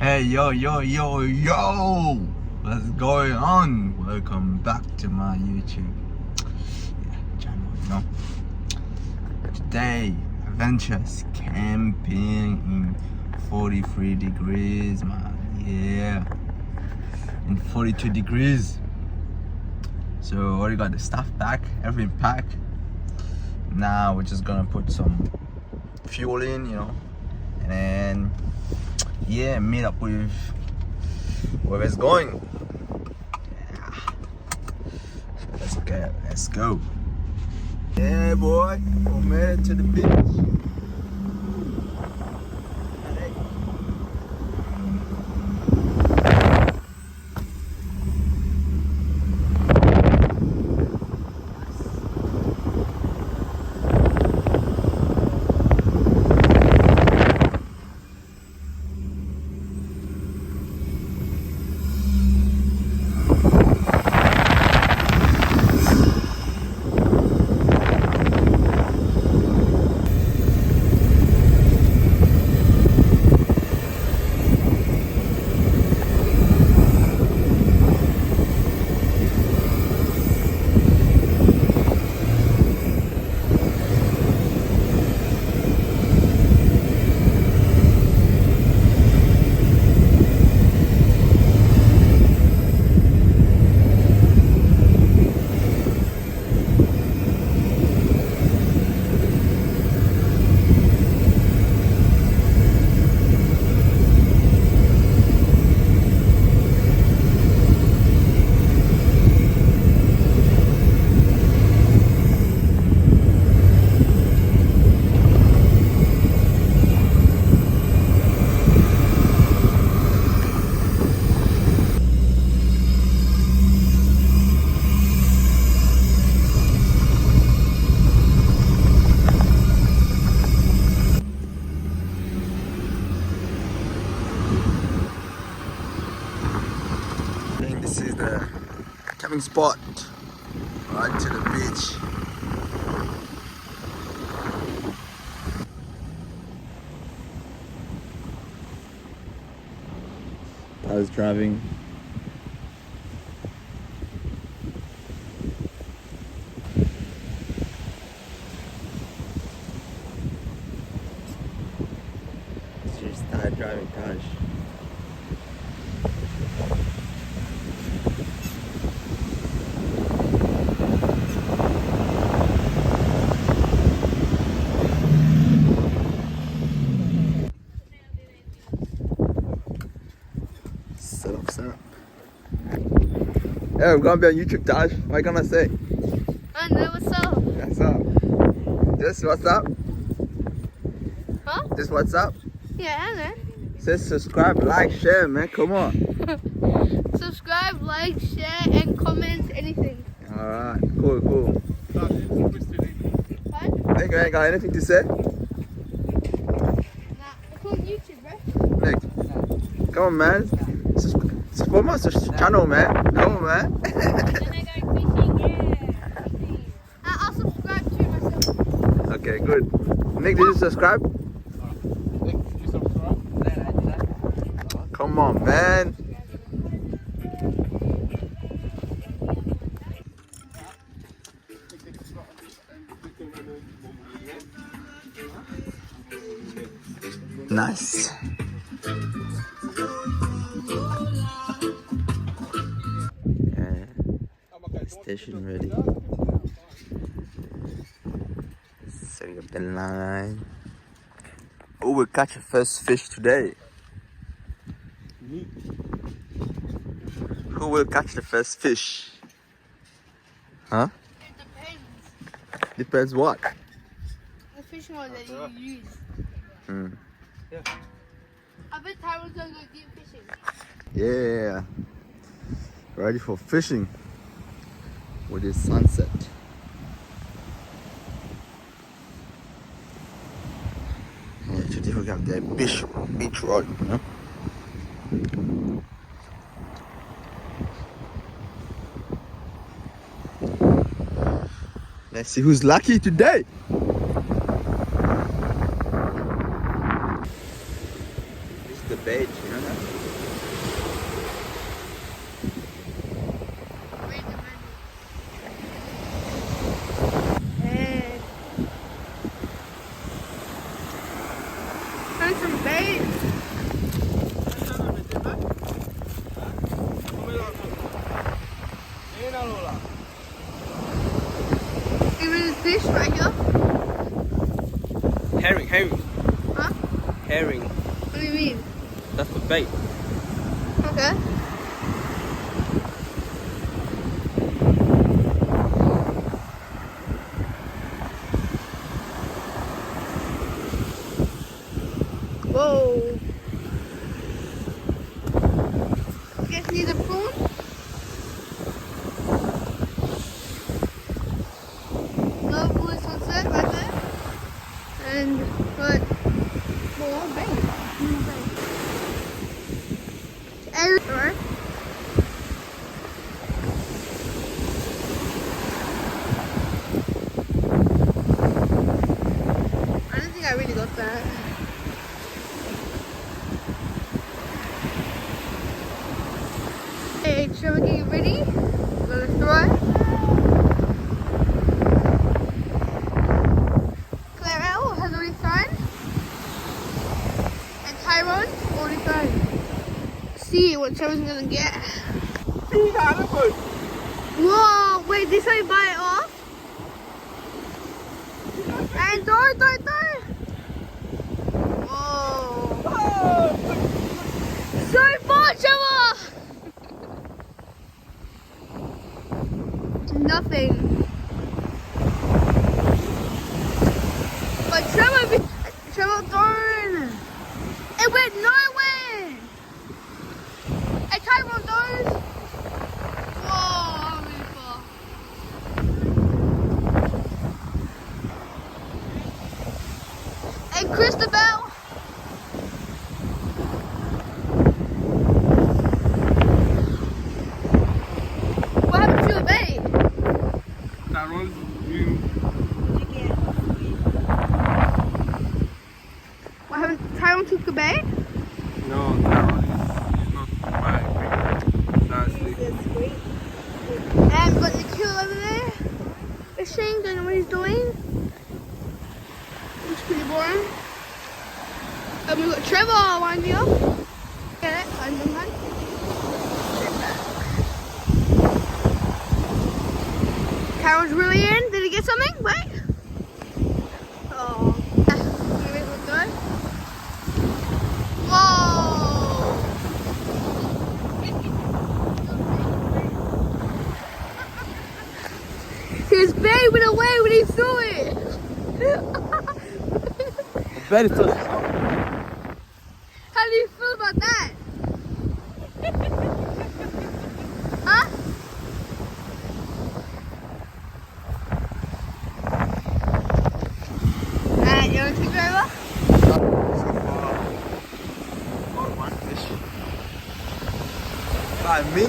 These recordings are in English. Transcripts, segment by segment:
Hey, yo, what's going on? Welcome back to my YouTube channel, Today, adventures camping in 43 degrees, man. Yeah, in 42 degrees. So, already got the stuff back, everything packed. Now, we're just gonna put some fuel in, and then meet up with where it's going. So let's go. Yeah, boy, we made it to the beach. This is the camping spot right to the beach. I was driving. Just started driving, gosh. Set up. Yeah, we're gonna be on YouTube, Taj. What are you gonna say? I know what's up. What's up? Just what's up? Huh? Just what's up? Yeah, I know. Say subscribe, like, share, man. Come on. Subscribe, like, share, and comment anything. Alright, cool. What? Think you ain't got anything to say? Nah, it's on YouTube, bro. Nick, come on, man. Support my channel, man. Come on, man. I'll subscribe to myself. Okay, good. Nick, did you subscribe? Nick, did you subscribe? Come on, man. Nice. Yeah, station ready. Setting up the line. Oh, we'll catch a first fish today. Who will catch the first fish? Huh? It depends. Depends what? The fishing rod that you use. Hmm. I bet Tyron's gonna go deep fishing. Yeah. Ready for fishing with the sunset. Yeah, today we have the beach rod, Let's see who's lucky today. This is the bait, bait. Okay. Whoa. You guys need a spoon? Lovely sunset right there. And put more bait. More bait. Everywhere. I don't think I really got that. Hey, shall we get ready? Let's throw. Claire has already thrown. And Tyrone's already thrown. See what Trevor's gonna get. Whoa, wait, did somebody buy it off? And throw. Whoa. So far, Trevor! Nothing. But Trevor thrown. It went nowhere. And Tyrone throws. Whoa, really far. And Christabel. What happened to the bait? Tyrone, you. What happened? Tyrone took the bait? No, Tyrone is not my big. That's the. And we got Nikhil over there fishing, don't know what he's doing. Looks pretty boring. And we got Trevor winding up. Get it? Find them, hun. Carol's really in. Did he get something? Wait. Oh. Maybe we'll go. Whoa. His bait went away when he threw it. Very tough. How do you feel about that? Huh? Alright, you want to take it over? So far, got one fish. By me.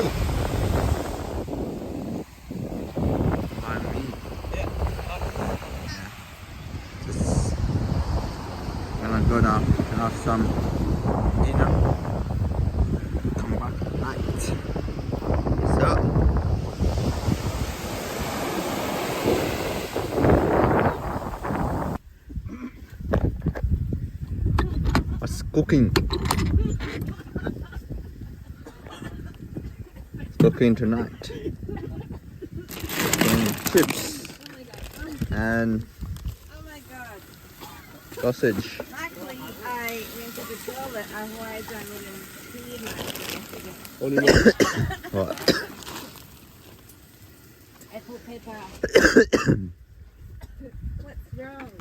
By me. Yeah. Just gonna go now and have some dinner. Come back at night. So. What's cooking? Cooking tonight. Cooking chips and Oh my God. sausage. Actually, I went to the toilet. Otherwise, I wouldn't see my Only one. What? apple pepper. What's wrong?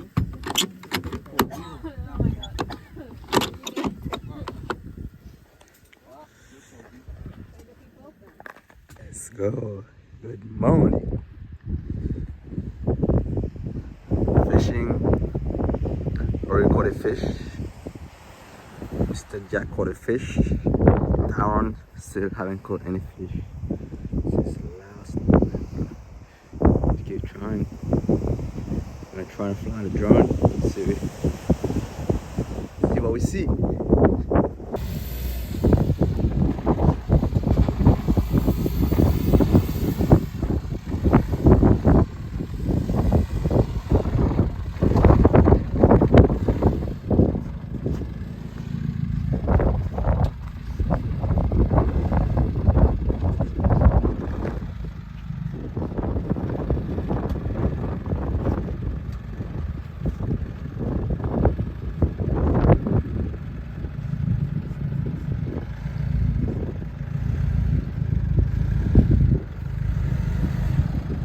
Let's go. Good morning. Fishing. Already caught a fish. Mr. Jack caught a fish. Aaron still haven't caught any fish. This is last moment. Let's keep trying. I'm gonna try and fly the drone. See what we see.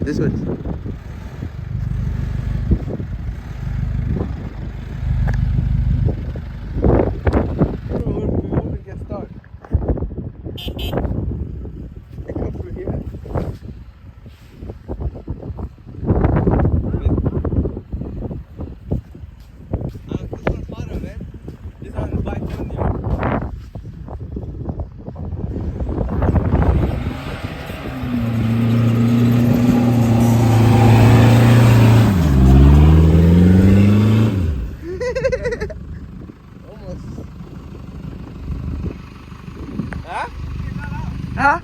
This one. Huh?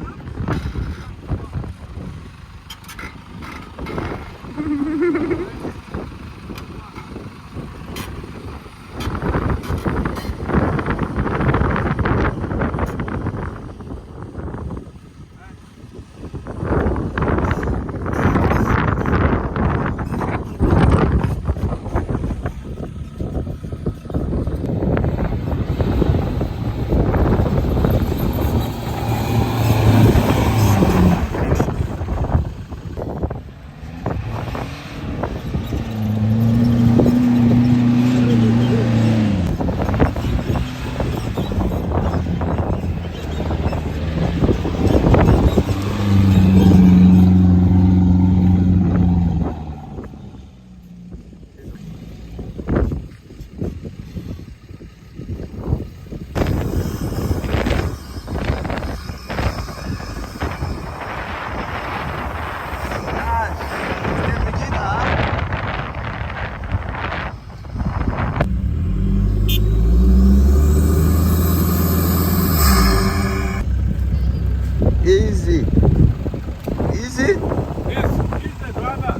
Easy. Easy. He's the driver.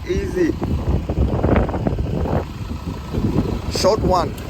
Easy. Short one.